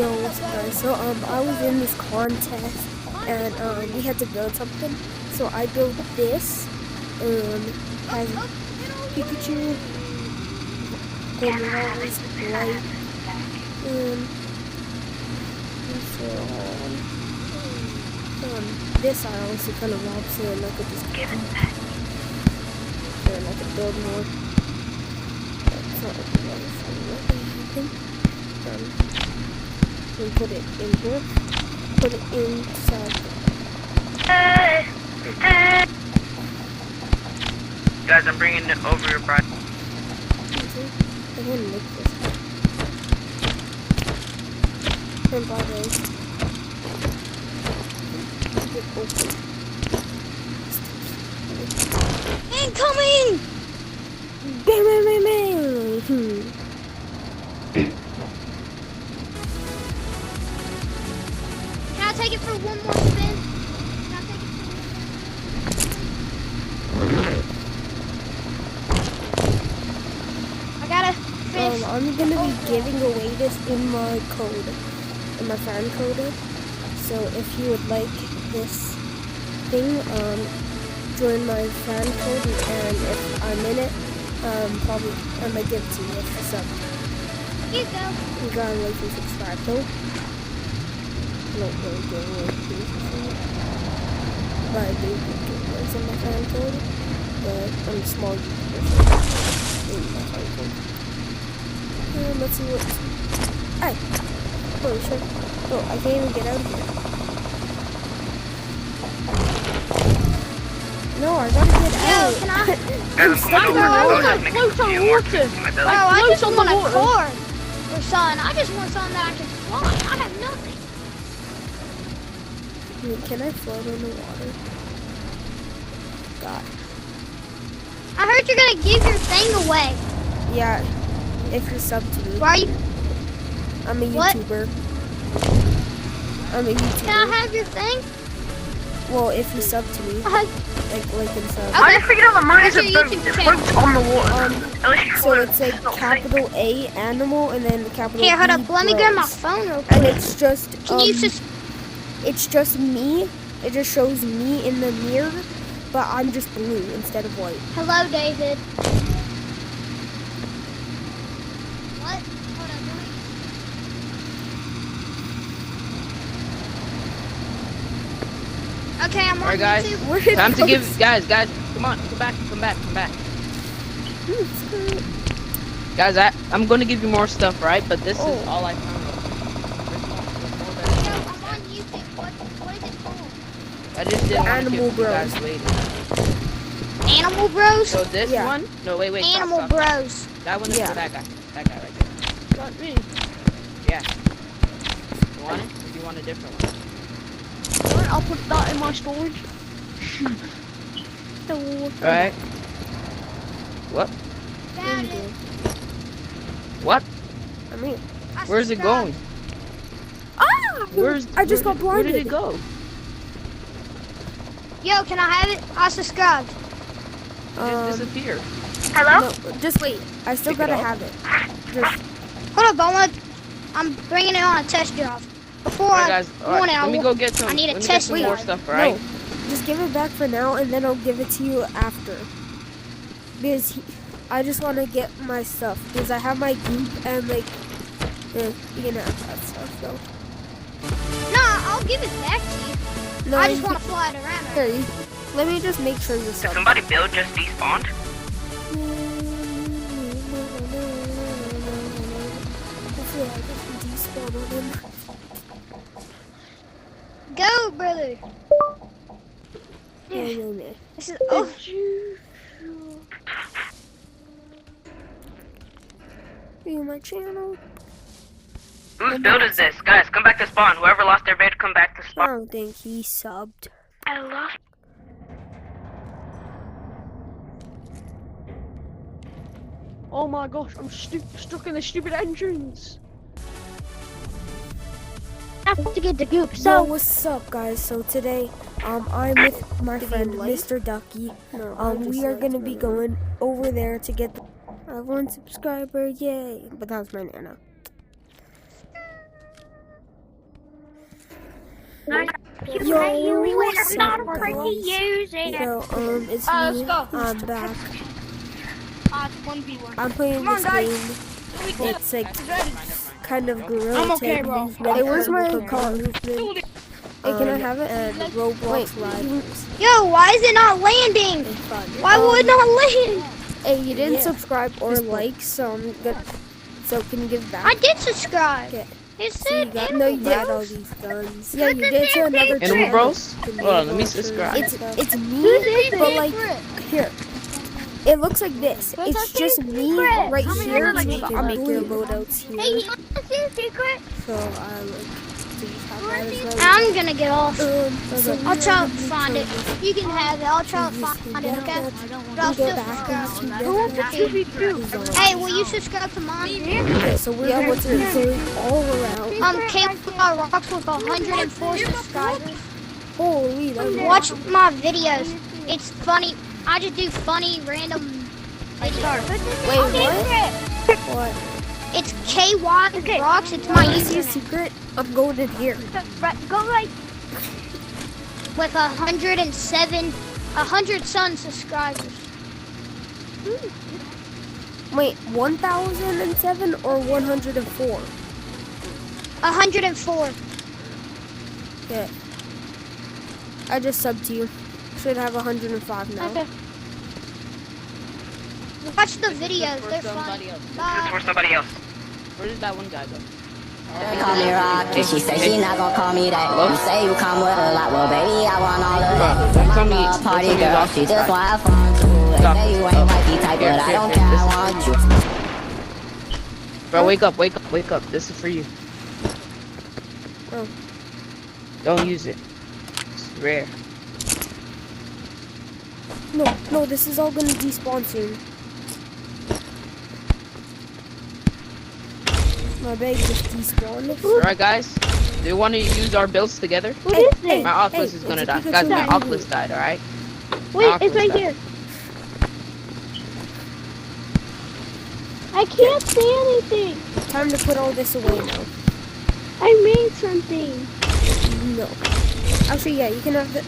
Yo, what's up, guys? So I was in this contest and we had to build something. So I built this. Has Pikachu, golden eyes, light, this I also kind of lobster and I could just and I could build more. That's not and put it in here. Put it inside. Guys, I'm bringing it over your bride. I want to make this. And by the way, get open. Incoming! Bang, bang, bang, bang! Can I take it for one more spin? Can I take it for one more spin? I gotta finish. I'm gonna be giving away this in my code, in my fan code. So if you would like this thing, join my fan code, and if I'm in it, probably I might give it to you if it's up. Here you go. You gotta like and subscribe though. I don't really give away things, but I do give giveaways in my fan code. But I'm a small YouTuber, so in my fan code. Let's see what. Hey! Holy shit. Oh, I can't even get out of here. No, I gotta get out. Yo, can I? I'm stuck in the I water. want to float on water. Bro, I just want a cord or something. I just want something that I can fly. I have nothing. Wait, can I float in the water? God. I heard you're gonna give your thing away. Yeah, if you're sub to me. Why are you? I'm a What? YouTuber. I'm a YouTuber. Can I have your thing? Well, if you sub to me, like and sub. Okay. I just figured out the mine is a What's your boat. YouTube It channel? floats on the water. Unless you So float, it's like not capital A animal and then capital Here, hold E up. Let me grab my bros. phone real And quick. it's just Can you just? it's just me. It just shows me in the mirror, but I'm just blue instead of white. Hello, David. What? Hold on. Okay, I'm on Alright, guys. YouTube. Where did Time to those- give, guys, come on, come back. Guys, I'm gonna give you more stuff, right? But this is all I found. Yo, I'm on YouTube. What is it called? I just didn't want to Animal keep you guys Bros. waiting. Animal Bros? So this Yeah. one? No, wait, stop, Animal stop. Bros. That one is Yeah. for that guy. That guy right there. Not me. Yeah. You want it? Or do you want a different one? Alright, I'll put that in my storage. Alright. What? Found it. What? I mean, I Where's it subscribed. going? ah! I just got Where blinded. did it go? Yo, can I have it? I subscribed. It just disappeared. Hello? No, just wait. I still Pick it gotta up. have it. Just Hold up, I'm bringing it on a test drive. Before Alright, I guys. want Alright, it, let me go get some. I need a let me test get some more drive. stuff, alright? no. Just give it back for now, and then I'll give it to you after. Because I just want to get my stuff. Because I have my goop and like, you can have that stuff though. Nah, I'll give it back to you. No, I just you want to fly it around. Here, let me just make sure you're Did sub. somebody build just despawned? Hopefully I can despawn on him. Go, brother. Yeah. This is oh. View my channel. Whose build is this? Guys, come back to spawn. Whoever lost their bed, come back to I spawn. don't think he subbed. I lost. Oh my gosh, I'm stuck in the stupid entrance. I have to get the goop. So So what's up, guys? So today, I'm with my friend Mr. Ducky. We are gonna be going over there to get the. I have 1 subscriber, yay! But that was my nana. Yo, It's not sup, worth guys? using. So, it's let's me. go. I'm back. It's 1v1. I'm playing this game. It's like kind of gorilla I'm okay, tag bro. movement. Hey, where's my vertical car? movement. Hey, can I have it? And Roblox Rivals. Yo, why is it not landing? And fun. Why would it not land? Hey, you didn't Yeah. subscribe or Just like, so I'm gonna. So can you give back? I did subscribe. Okay. It See, you said got animal you got all bros. these guns. Yeah, you did to another Animal channel. Bros? Hold on, let me subscribe. It's me, Who's this but like secret? here. It looks like this. Who's It's the just me secret? right How many here. are there? You Like, can I'm make your blue. loadouts Hey, here. you want to see a secret? So I like to have that as well. I'm gonna get off. So I'll try to we find it. turn You can have it. I'll try to this find it, okay? together. But I'll We go still back subscribe. into Who wants that. to 2v2? Hey, will you subscribe to mine? Okay, so we're Yeah, going what's to it? be going all around. K-Pop Rocks with 104 subscribers. Holy, that's Watch my videos. It's funny. I just do funny, random videos. Wait, what? It's KY Rocks. It's my You see a username. secret? I'm going in here. Go right. With 100 subscribers. Wait, 1,007 or 104? 104. Okay. I just subbed to you. Should have 105 now. Okay. Watch the videos. For They're fun. somebody else. This is Bye. for somebody else. Where did that one guy go? Call me Rocky. She say she not gonna call me that. You say you come with a lot, well baby I want all of that. Don't tell me- I'm a don't party tell me girl, lost she this just guy. wanna have fun too. They Stop. say you ain't wifey type, but I don't care, I want you. Bro, wake up, wake up, wake up. This is for you. Oh. Don't use it. It's rare. No, this is all gonna despawn soon. My bag just despawned. Alright, guys. Do you want to use our builds together? Hey, My Oculus is gonna die. Guys, my Oculus died, alright? Wait, it's right here. I can't see anything. Time to put all this away now. I made something. No. Actually, yeah, you can have the.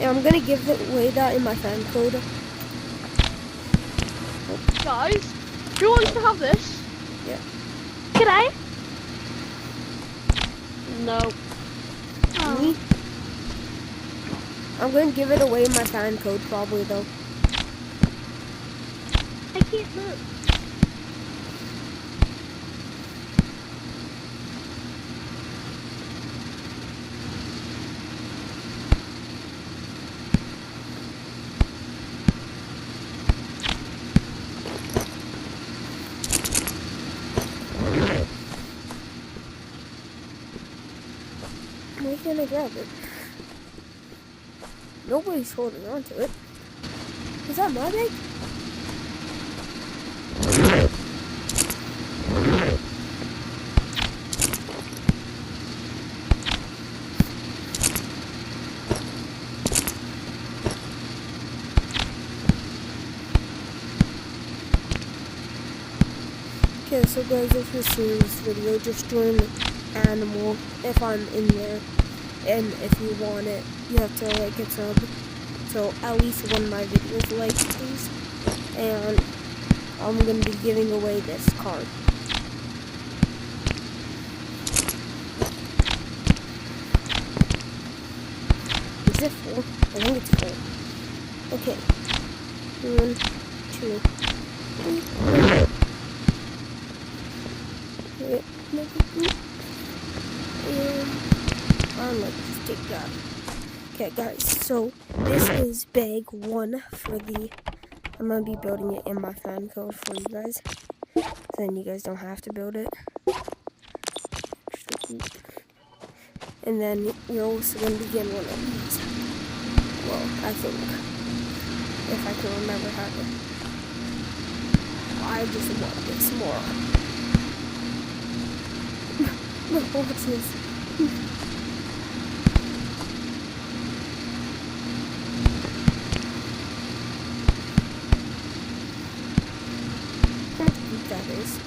Yeah, I'm gonna give away that in my fan code. Guys, who wants to have this? Yeah. Can I? No. Me? I'm gonna give it away in my fan code probably though. I can't move. Why can't I grab it? Nobody's holding on to it. Is that my bag? Okay, so guys, if you're seeing this video, just join Animal if I'm in there. And if you want it, you have to like it sub. So at least one of my videos liked, please. And I'm gonna be giving away this card. Is it full? I think it's full. Okay. 1, 2, 3. Wait, and let's just take that. Okay, guys, so this is bag 1 for the. I'm gonna be building it in my fan code for you guys. Then you guys don't have to build it. And then you're also gonna be getting one of these. Well, I think. If I can remember how to. I just want this more. What's this? How deep that is?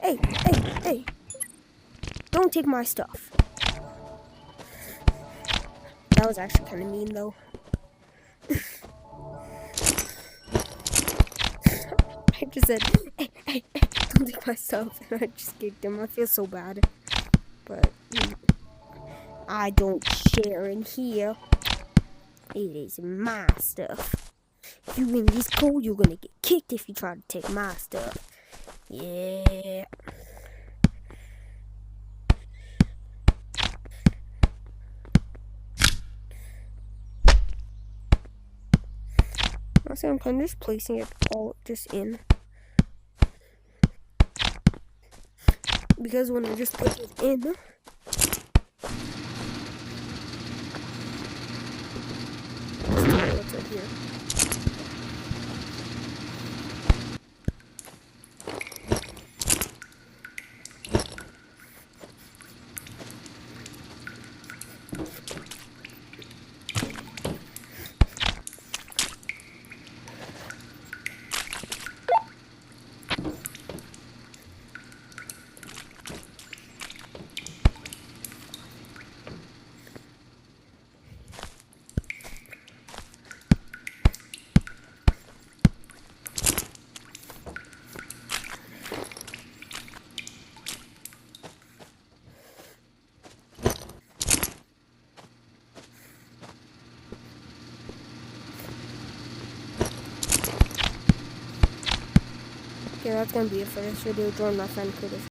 Hey, hey, hey. Don't take my stuff. That was actually kind of mean, though. I just said, hey, don't take my stuff. And I just kicked him. I feel so bad. But I don't share in here. It is my stuff. If you in this code, you're gonna get kicked if you try to take my stuff. Yeah. Honestly, I'm kind of just placing it all just in. Because when I just put it in, what's right here? Okay, that's gonna be it for this video. Join my friend Curtis.